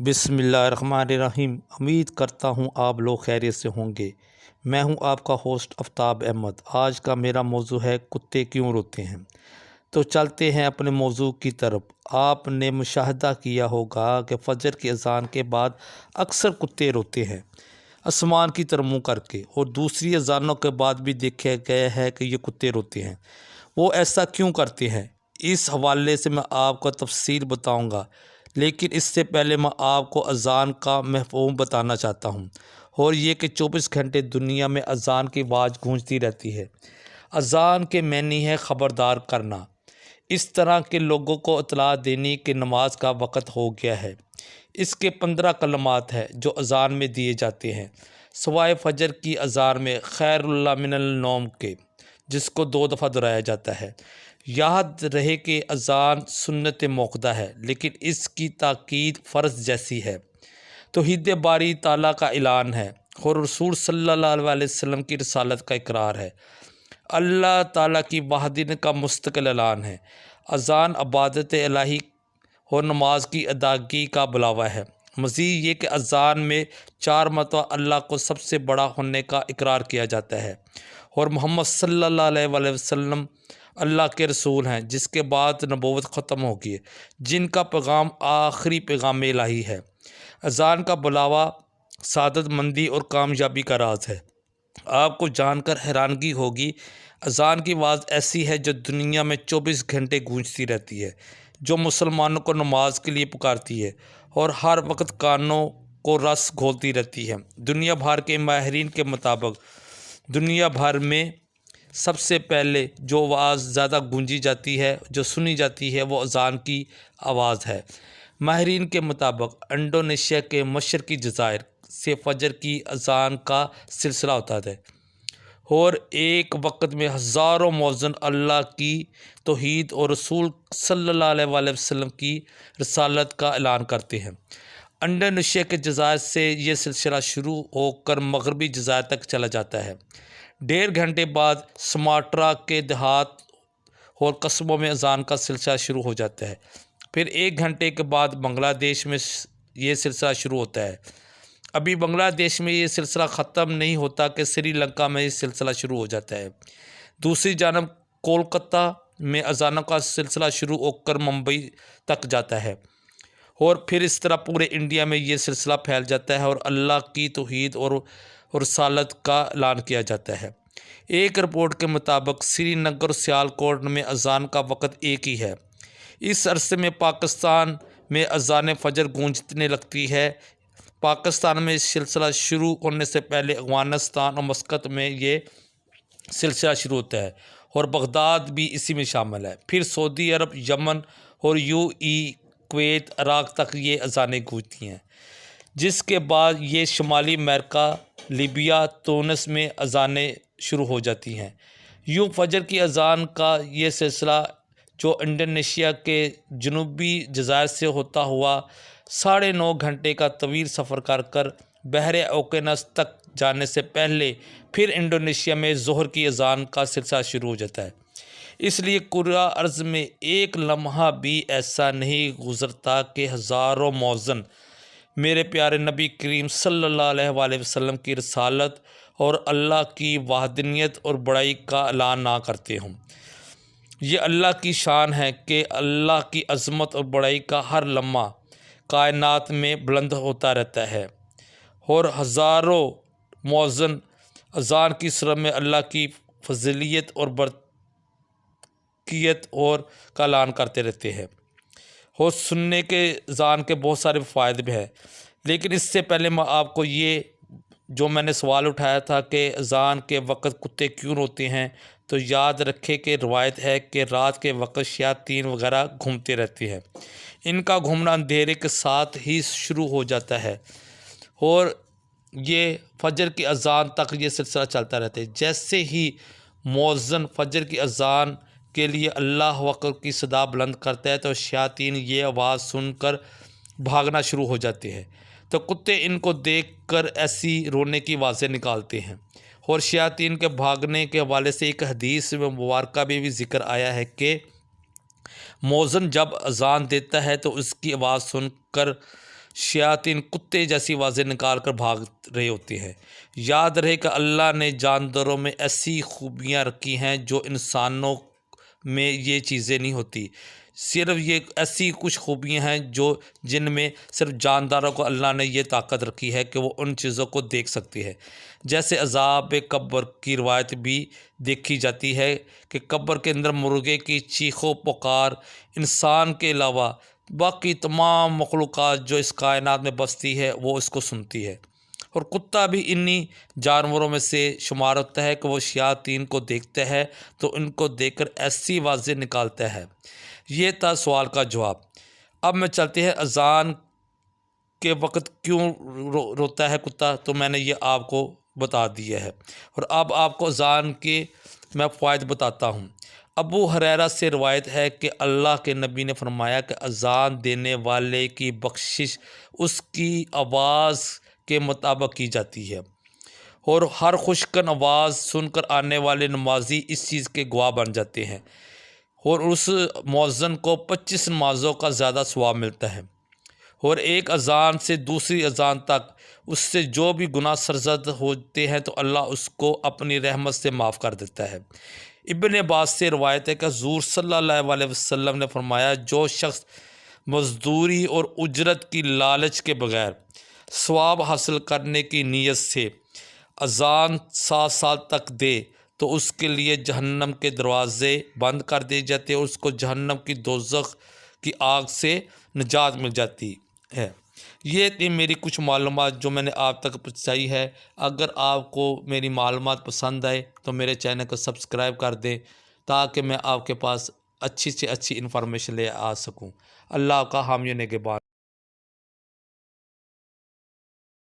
بسم اللہ الرحمن الرحیم۔ امید کرتا ہوں آپ لوگ خیریت سے ہوں گے۔ میں ہوں آپ کا ہوسٹ آفتاب احمد۔ آج کا میرا موضوع ہے کتے کیوں روتے ہیں۔ تو چلتے ہیں اپنے موضوع کی طرف۔ آپ نے مشاہدہ کیا ہوگا کہ فجر کی اذان کے بعد اکثر کتے روتے ہیں آسمان کی طرف منہ کر کے، اور دوسری اذانوں کے بعد بھی دیکھا گیا ہے کہ یہ کتے روتے ہیں۔ وہ ایسا کیوں کرتے ہیں، اس حوالے سے میں آپ کو تفصیل بتاؤں گا، لیکن اس سے پہلے میں آپ کو اذان کا مفہوم بتانا چاہتا ہوں، اور یہ کہ 24 گھنٹے دنیا میں اذان کی آواز گونجتی رہتی ہے۔ اذان کے معنی ہے خبردار کرنا، اس طرح کے لوگوں کو اطلاع دینی کہ نماز کا وقت ہو گیا ہے۔ اس کے 15 کلمات ہیں جو اذان میں دیے جاتے ہیں، سوائے فجر کی اذان میں خیر اللہ من النوم کے، جس کو 2 دفعہ دہرایا جاتا ہے۔ یاد رہے کہ اذان سنت موقدہ ہے، لیکن اس کی تاکید فرض جیسی ہے۔ توحید باری تعالیٰ کا اعلان ہے، اور رسول صلی اللہ علیہ وسلم کی رسالت کا اقرار ہے۔ اللہ تعالیٰ کی وحدانیت کا مستقل اعلان ہے۔ اذان عبادت الہی اور نماز کی ادائیگی کا بلاوا ہے۔ مزید یہ کہ اذان میں 4 مرتبہ اللہ کو سب سے بڑا ہونے کا اقرار کیا جاتا ہے، اور محمد صلی اللہ علیہ وسلم اللہ کے رسول ہیں، جس کے بعد نبوت ختم ہوگی، جن کا پیغام آخری پیغام الہی ہے۔ اذان کا بلاوا سعادت مندی اور کامیابی کا راز ہے۔ آپ کو جان کر حیرانگی ہوگی، اذان کی آواز ایسی ہے جو دنیا میں 24 گھنٹے گونجتی رہتی ہے، جو مسلمانوں کو نماز کے لیے پکارتی ہے اور ہر وقت کانوں کو رس گھولتی رہتی ہے۔ دنیا بھر کے ماہرین کے مطابق دنیا بھر میں سب سے پہلے جو آواز زیادہ گونجی جاتی ہے، جو سنی جاتی ہے، وہ اذان کی آواز ہے۔ ماہرین کے مطابق انڈونیشیا کے مشرقی جزائر سے فجر کی اذان کا سلسلہ ہوتا ہے، اور ایک وقت میں ہزاروں مؤذن اللہ کی توحید اور رسول صلی اللہ علیہ وسلم کی رسالت کا اعلان کرتے ہیں۔ انڈونیشیا کے جزائر سے یہ سلسلہ شروع ہو کر مغربی جزائر تک چلا جاتا ہے۔ 1.5 گھنٹے بعد سماٹرا کے دیہات اور قصبوں میں اذان کا سلسلہ شروع ہو جاتا ہے۔ پھر 1 گھنٹے کے بعد بنگلہ دیش میں یہ سلسلہ شروع ہوتا ہے۔ ابھی بنگلہ دیش میں یہ سلسلہ ختم نہیں ہوتا کہ سری لنکا میں یہ سلسلہ شروع ہو جاتا ہے۔ دوسری جانب کولکتہ میں اذانوں کا سلسلہ شروع ہو کر ممبئی تک جاتا ہے، اور پھر اس طرح پورے انڈیا میں یہ سلسلہ پھیل جاتا ہے اور اللہ کی توحید اور رسالت کا اعلان کیا جاتا ہے۔ ایک رپورٹ کے مطابق سری نگر اور سیالکوٹ میں اذان کا وقت ایک ہی ہے۔ اس عرصے میں پاکستان میں اذان فجر گونجنے لگتی ہے۔ پاکستان میں اس سلسلہ شروع ہونے سے پہلے افغانستان اور مسقط میں یہ سلسلہ شروع ہوتا ہے، اور بغداد بھی اسی میں شامل ہے۔ پھر سعودی عرب، یمن اور کویت، عراق تک یہ اذانیں گونجتی ہیں، جس کے بعد یہ شمالی امریکہ، لیبیا، تونس میں اذانیں شروع ہو جاتی ہیں۔ یوں فجر کی اذان کا یہ سلسلہ، جو انڈونیشیا کے جنوبی جزائر سے ہوتا ہوا 9.5 گھنٹے کا طویل سفر کر بحر اوقیانوس تک جانے سے پہلے پھر انڈونیشیا میں ظہر کی اذان کا سلسلہ شروع ہو جاتا ہے۔ اس لیے کرۂ ارض میں ایک لمحہ بھی ایسا نہیں گزرتا کہ ہزاروں مؤذن میرے پیارے نبی کریم صلی اللہ علیہ وسلم کی رسالت اور اللہ کی وحدانیت اور بڑائی کا اعلان نہ کرتے ہوں۔ یہ اللہ کی شان ہے کہ اللہ کی عظمت اور بڑائی کا ہر لمحہ کائنات میں بلند ہوتا رہتا ہے، اور ہزاروں مؤذن اذان کی صورت میں اللہ کی فضیلت اور برکت اور کا اعلان کرتے رہتے ہیں۔ اور سننے کے اذان کے بہت سارے فائدے بھی ہیں، لیکن اس سے پہلے میں آپ کو یہ جو میں نے سوال اٹھایا تھا کہ اذان کے وقت کتے کیوں روتے ہیں، تو یاد رکھے کہ روایت ہے کہ رات کے وقت شیاطین وغیرہ گھومتے رہتے ہیں۔ ان کا گھومنا اندھیرے کے ساتھ ہی شروع ہو جاتا ہے، اور یہ فجر کی اذان تک یہ سلسلہ چلتا رہتا ہے۔ جیسے ہی مؤذن فجر کی اذان کے لیے اللہ اکبر کی صدا بلند کرتا ہے، تو شیاطین یہ آواز سن کر بھاگنا شروع ہو جاتے ہیں، تو کتے ان کو دیکھ کر ایسی رونے کی آوازیں نکالتے ہیں۔ اور شیاطین کے بھاگنے کے حوالے سے ایک حدیث میں مبارکہ میں بھی ذکر آیا ہے کہ مؤذن جب اذان دیتا ہے تو اس کی آواز سن کر شیاطین کتے جیسی آوازیں نکال کر بھاگ رہے ہوتے ہیں۔ یاد رہے کہ اللہ نے جانداروں میں ایسی خوبیاں رکھی ہیں جو انسانوں میں یہ چیزیں نہیں ہوتی۔ صرف یہ ایسی کچھ خوبیاں ہیں جن میں صرف جانداروں کو اللہ نے یہ طاقت رکھی ہے کہ وہ ان چیزوں کو دیکھ سکتی ہے۔ جیسے عذاب قبر کی روایت بھی دیکھی جاتی ہے کہ قبر کے اندر مرغے کی چیخ و پکار انسان کے علاوہ باقی تمام مخلوقات جو اس کائنات میں بستی ہے وہ اس کو سنتی ہے۔ اور کتا بھی انہی جانوروں میں سے شمار ہوتا ہے کہ وہ شیاطین کو دیکھتا ہے تو ان کو دیکھ کر ایسی آوازیں نکالتا ہے۔ یہ تھا سوال کا جواب۔ اب میں چلتے ہیں اذان کے وقت کیوں روتا ہے کتا، تو میں نے یہ آپ کو بتا دیا ہے۔ اور اب آپ کو اذان کے میں فوائد بتاتا ہوں۔ ابو ہریرہ سے روایت ہے کہ اللہ کے نبی نے فرمایا کہ اذان دینے والے کی بخشش اس کی آواز کے مطابق کی جاتی ہے، اور ہر خوشکن آواز سن کر آنے والے نمازی اس چیز کے گواہ بن جاتے ہیں، اور اس مؤذن کو 25 نمازوں کا زیادہ ثواب ملتا ہے۔ اور ایک اذان سے دوسری اذان تک اس سے جو بھی گناہ سرزد ہوتے ہیں تو اللہ اس کو اپنی رحمت سے معاف کر دیتا ہے۔ ابن عباس سے روایت ہے کہ حضور صلی اللہ علیہ وسلم نے فرمایا، جو شخص مزدوری اور اجرت کی لالچ کے بغیر ثواب حاصل کرنے کی نیت سے اذان 7 سال تک دے تو اس کے لیے جہنم کے دروازے بند کر دیے جاتے اور اس کو جہنم کی دوزخ کی آگ سے نجات مل جاتی ہے۔ یہ تھی میری کچھ معلومات جو میں نے آپ تک پہنچائی ہے۔ اگر آپ کو میری معلومات پسند آئے تو میرے چینل کو سبسکرائب کر دیں تاکہ میں آپ کے پاس اچھی سے اچھی انفارمیشن لے آ سکوں۔ اللہ کا حامی و نگہبان۔